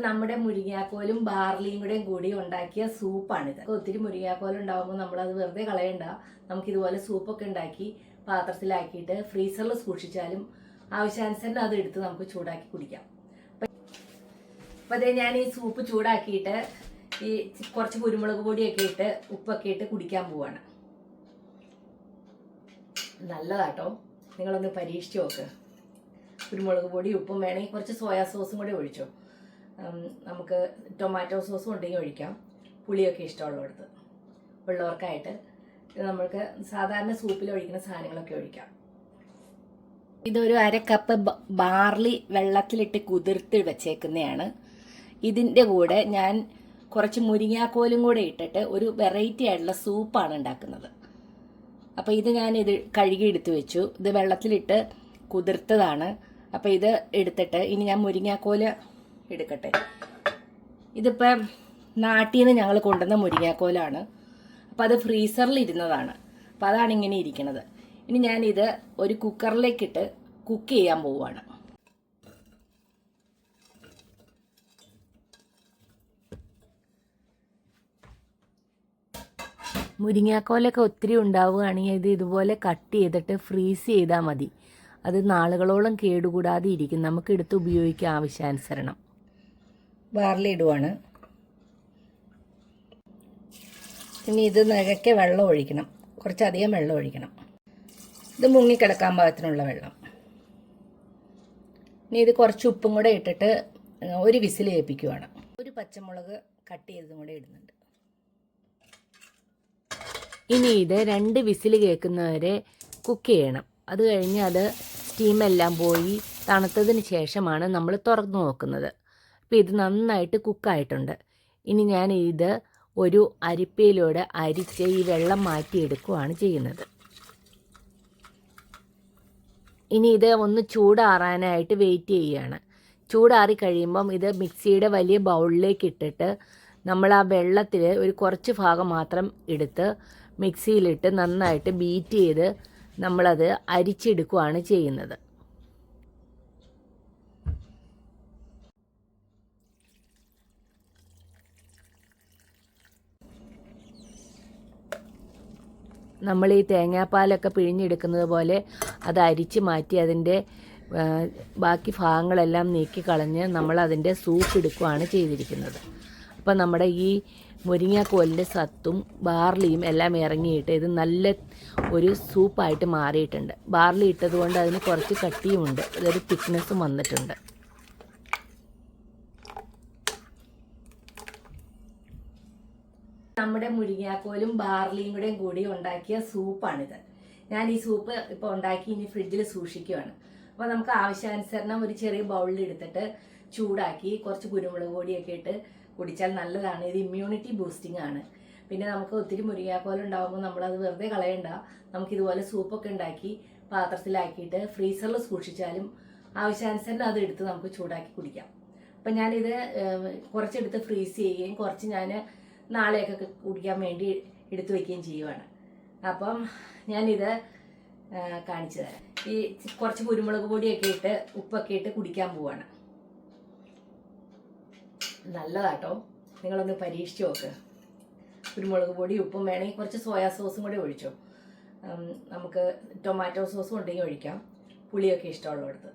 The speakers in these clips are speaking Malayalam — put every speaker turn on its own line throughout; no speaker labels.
നമ്മുടെ മുരിങ്ങാക്കോലും ബാർലിയും കൂടി ഉണ്ടാക്കിയ സൂപ്പാണിത്. ഒത്തിരി മുരിങ്ങാക്കോൽ ഉണ്ടാകുമ്പോൾ നമ്മളത് വെറുതെ കളയണ്ട. നമുക്കിതുപോലെ സൂപ്പൊക്കെ ഉണ്ടാക്കി പാത്രത്തിലാക്കിയിട്ട് ഫ്രീസറിൽ സൂക്ഷിച്ചാലും ആവശ്യാനുസരണം അത് എടുത്ത് നമുക്ക് ചൂടാക്കി കുടിക്കാം. അപ്പോൾ അതേ ഞാൻ ഈ സൂപ്പ് ചൂടാക്കിയിട്ട് ഈ കുറച്ച് കുരുമുളക് പൊടിയൊക്കെ ഇട്ട് ഉപ്പൊക്കെ ഇട്ട് കുടിക്കാൻ പോവാണ്. നല്ലതാട്ടോ, നിങ്ങളൊന്ന് പരീക്ഷിച്ച് നോക്ക്. കുരുമുളക് പൊടി ഉപ്പും വേണമെങ്കിൽ കുറച്ച് സോയാ സോസും കൂടെ ഒഴിച്ചോ. നമുക്ക് ടൊമാറ്റോ സോസും ഉണ്ടെങ്കിൽ ഒഴിക്കാം. പുളിയൊക്കെ ഇഷ്ടമുള്ളവർക്ക് ഉള്ളവർക്കായിട്ട് നമ്മൾക്ക് സാധാരണ സൂപ്പിൽ ഒഴിക്കുന്ന സാധനങ്ങളൊക്കെ ഒഴിക്കാം. ഇതൊരു 1/2 കപ്പ് ബാർലി വെള്ളത്തിലിട്ട് കുതിർത്ത് വെച്ചേക്കുന്നതാണ്. ഇതിൻ്റെ കൂടെ ഞാൻ കുറച്ച് മുരിങ്ങാക്കോലും കൂടെ ഇട്ടിട്ട് ഒരു വെറൈറ്റി ആയിട്ടുള്ള സൂപ്പാണ് ഉണ്ടാക്കുന്നത്. അപ്പോൾ ഇത് ഞാനിത് കഴുകി എടുത്തു വെച്ചു. ഇത് വെള്ളത്തിലിട്ട് കുതിർത്തതാണ്. അപ്പോൾ ഇത് എടുത്തിട്ട് ഇനി ഞാൻ മുരിങ്ങാക്കോല് എടുക്കട്ടെ. ഇതിപ്പം നാട്ടിൽ നിന്ന് ഞങ്ങൾ കൊണ്ടുവന്ന മുരിങ്ങാക്കോലാണ്. അപ്പോൾ അത് ഫ്രീസറിൽ ഇരുന്നതാണ്. അപ്പോൾ അതാണ് ഇങ്ങനെ ഇരിക്കുന്നത്. ഇനി ഞാനിത് ഒരു കുക്കറിലേക്കിട്ട് കുക്ക് ചെയ്യാൻ പോവുകയാണ്. മുരിങ്ങാക്കോലൊക്കെ ഒത്തിരി ഉണ്ടാവുകയാണെങ്കിൽ ഇത് ഇതുപോലെ കട്ട് ചെയ്തിട്ട് ഫ്രീസ് ചെയ്താൽ മതി. അത് നാളുകളോളം കേടുകൂടാതെ ഇരിക്കും. നമുക്ക് എടുത്ത് ഉപയോഗിക്കാൻ ആവശ്യാനുസരണം. ബാർലി ഇടുവാണ്. ഇനി ഇത് നിറയ്ക്ക് വെള്ളം ഒഴിക്കണം. കുറച്ചധികം വെള്ളം ഒഴിക്കണം. ഇത് മുങ്ങിക്കിടക്കാൻ പാകത്തിനുള്ള വെള്ളം. ഇനി ഇത് കുറച്ച് ഉപ്പും കൂടെ ഇട്ടിട്ട് ഒരു വിസിൽ ഏൽപ്പിക്കുവാണ്. ഒരു പച്ചമുളക് കട്ട് ചെയ്തതും കൂടെ ഇടുന്നുണ്ട്. ഇനി ഇത് 2 വിസിൽ കേൾക്കുന്നവരെ കുക്ക് ചെയ്യണം. അത് കഴിഞ്ഞ് അത് സ്റ്റീമെല്ലാം പോയി തണുത്തതിന് ശേഷമാണ് നമ്മൾ തുറന്നു നോക്കുന്നത്. അപ്പോൾ ഇത് നന്നായിട്ട് കുക്കായിട്ടുണ്ട്. ഇനി ഞാൻ ഇത് ഒരു അരിപ്പയിലൂടെ അരിച്ച് ഈ വെള്ളം മാറ്റിയെടുക്കുകയാണ് ചെയ്യുന്നത്. ഇനി ഇത് ഒന്ന് ചൂടാറാനായിട്ട് വെയിറ്റ് ചെയ്യുകയാണ്. ചൂടാറി കഴിയുമ്പം ഇത് മിക്സിയുടെ വലിയ ബൗളിലേക്ക് ഇട്ടിട്ട് നമ്മൾ ആ വെള്ളത്തിൽ ഒരു കുറച്ച് ഭാഗം മാത്രം എടുത്ത് മിക്സിയിലിട്ട് നന്നായിട്ട് ബീറ്റ് ചെയ്ത് നമ്മളത് അരിച്ചെടുക്കുകയാണ് ചെയ്യുന്നത്. നമ്മൾ ഈ തേങ്ങാപ്പാലൊക്കെ പിഴിഞ്ഞെടുക്കുന്നത് പോലെ അത് അരിച്ച് മാറ്റി അതിൻ്റെ ബാക്കി ഭാഗങ്ങളെല്ലാം നീക്കിക്കളഞ്ഞ് നമ്മളതിൻ്റെ സൂപ്പ് എടുക്കുകയാണ് ചെയ്തിരിക്കുന്നത്. അപ്പം നമ്മുടെ ഈ മുരിങ്ങാക്കോലിൻ്റെ സത്തും ബാർലിയും എല്ലാം ഇറങ്ങിയിട്ട് ഇത് നല്ല ഒരു സൂപ്പായിട്ട് മാറിയിട്ടുണ്ട്. ബാർലി ഇട്ടതുകൊണ്ട് അതിന് കുറച്ച് കട്ടിയുമുണ്ട്. അതൊരു തിക്നെസ്സും വന്നിട്ടുണ്ട്. നമ്മുടെ മുരിങ്ങാക്കോലും ബാർലിയും കൂടി ഉണ്ടാക്കിയ സൂപ്പാണിത്. ഞാൻ ഈ സൂപ്പ് ഇപ്പോൾ ഉണ്ടാക്കി ഇനി ഫ്രിഡ്ജിൽ സൂക്ഷിക്കുകയാണ്. അപ്പോൾ നമുക്ക് ആവശ്യാനുസരണം ഒരു ചെറിയ ബൗളിൽ എടുത്തിട്ട് ചൂടാക്കി കുറച്ച് കുരുമുളക് പൊടിയൊക്കെ ഇട്ട് കുടിച്ചാൽ നല്ലതാണ്. ഇത് ഇമ്മ്യൂണിറ്റി ബൂസ്റ്റിംഗ് ആണ്. പിന്നെ നമുക്ക് ഒത്തിരി മുരിങ്ങാക്കോൽ ഉണ്ടാകുമ്പോൾ നമ്മളത് വെറുതെ കളയണ്ട. നമുക്കിതുപോലെ സൂപ്പൊക്കെ ഉണ്ടാക്കി പാത്രത്തിലാക്കിയിട്ട് ഫ്രീസറിൽ സൂക്ഷിച്ചാലും ആവശ്യാനുസരണം അത് എടുത്ത് നമുക്ക് ചൂടാക്കി കുടിക്കാം. അപ്പം ഞാനിത് കുറച്ചെടുത്ത് ഫ്രീസ് ചെയ്യുകയും കുറച്ച് ഞാൻ നാളെയൊക്കെ കുടിക്കാൻ വേണ്ടി എടുത്തു വയ്ക്കുകയും ചെയ്യുവാണ്. അപ്പം ഞാനിത് കാണിച്ചു തരാം. ഈ കുറച്ച് കുരുമുളക് പൊടിയൊക്കെ ഇട്ട് ഉപ്പൊക്കെ ഇട്ട് കുടിക്കാൻ പോവാണ്. നല്ലതാട്ടോ, നിങ്ങളൊന്ന് പരീക്ഷിച്ച് നോക്ക്. കുരുമുളക് പൊടി ഉപ്പും വേണമെങ്കിൽ കുറച്ച് സോയാ സോസും കൂടെ ഒഴിച്ചോ. നമുക്ക് ടൊമാറ്റോ സോസും ഉണ്ടെങ്കിൽ ഒഴിക്കാം. പുളിയൊക്കെ ഇഷ്ടമുള്ളവർക്ക്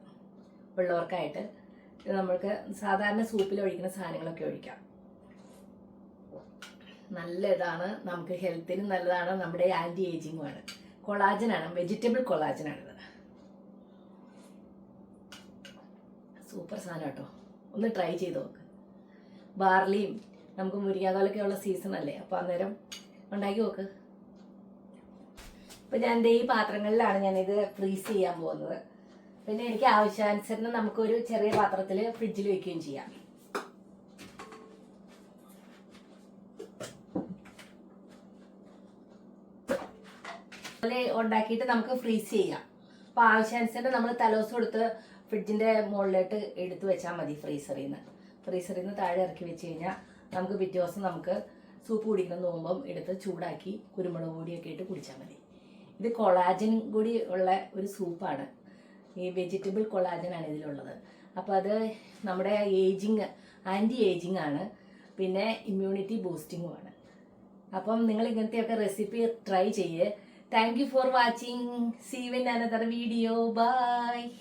ഉള്ളവർക്കായിട്ട് നമ്മൾക്ക് സാധാരണ സൂപ്പിൽ ഒഴിക്കുന്ന സാധനങ്ങളൊക്കെ ഒഴിക്കാം. നല്ല ഇതാണ്, നമുക്ക് ഹെൽത്തിന് നല്ലതാണ്. നമ്മുടെ ആൻറ്റി ഏജിങ്ങുമാണ്. കൊളാജനാണ്, വെജിറ്റബിൾ കൊളാജനാണിത്. സൂപ്പർ സാധനം കേട്ടോ, ഒന്ന് ട്രൈ ചെയ്ത് നോക്ക്. ബാർലിയും നമുക്ക് മുരിങ്ങാക്കോലൊക്കെ ഉള്ള സീസൺ അല്ലേ, അപ്പോൾ അന്നേരം ഉണ്ടാക്കി നോക്ക്. അപ്പോൾ ഞാൻ ഈ പാത്രങ്ങളിലാണ് ഞാനിത് ഫ്രീസ് ചെയ്യാൻ പോകുന്നത്. പിന്നെ എനിക്ക് ആവശ്യാനുസരണം നമുക്കൊരു ചെറിയ പാത്രത്തിൽ ഫ്രിഡ്ജിൽ വെക്കുകയും ചെയ്യാം. അതുപോലെ ഉണ്ടാക്കിയിട്ട് നമുക്ക് ഫ്രീസ് ചെയ്യാം. അപ്പോൾ ആവശ്യാനുസരണം നമ്മൾ തലേദിവസം എടുത്ത് ഫ്രിഡ്ജിൻ്റെ മുകളിലോട്ട് എടുത്ത് വെച്ചാൽ മതി. ഫ്രീസറിൽ നിന്ന് താഴെ ഇറക്കി വെച്ച് കഴിഞ്ഞാൽ നമുക്ക് പിറ്റേ ദിവസം നമുക്ക് സൂപ്പ് കുടിക്കണം തോന്നുമ്പം എടുത്ത് ചൂടാക്കി കുരുമുളക് പൊടിയൊക്കെ ഇട്ട് കുടിച്ചാൽ മതി. ഇത് കൊളാജൻ കൂടി ഉള്ള ഒരു സൂപ്പാണ്. ഈ വെജിറ്റബിൾ കൊളാജനാണ് ഇതിലുള്ളത്. അപ്പോൾ അത് നമ്മുടെ ഏജിങ് ആൻറ്റി ഏജിങ് ആണ്, പിന്നെ ഇമ്മ്യൂണിറ്റി ബൂസ്റ്റിങ്ങുമാണ്. അപ്പം നിങ്ങൾ ഇങ്ങനത്തെയൊക്കെ റെസിപ്പി ട്രൈ ചെയ്യേ. Thank you for watching. See you in another video. By.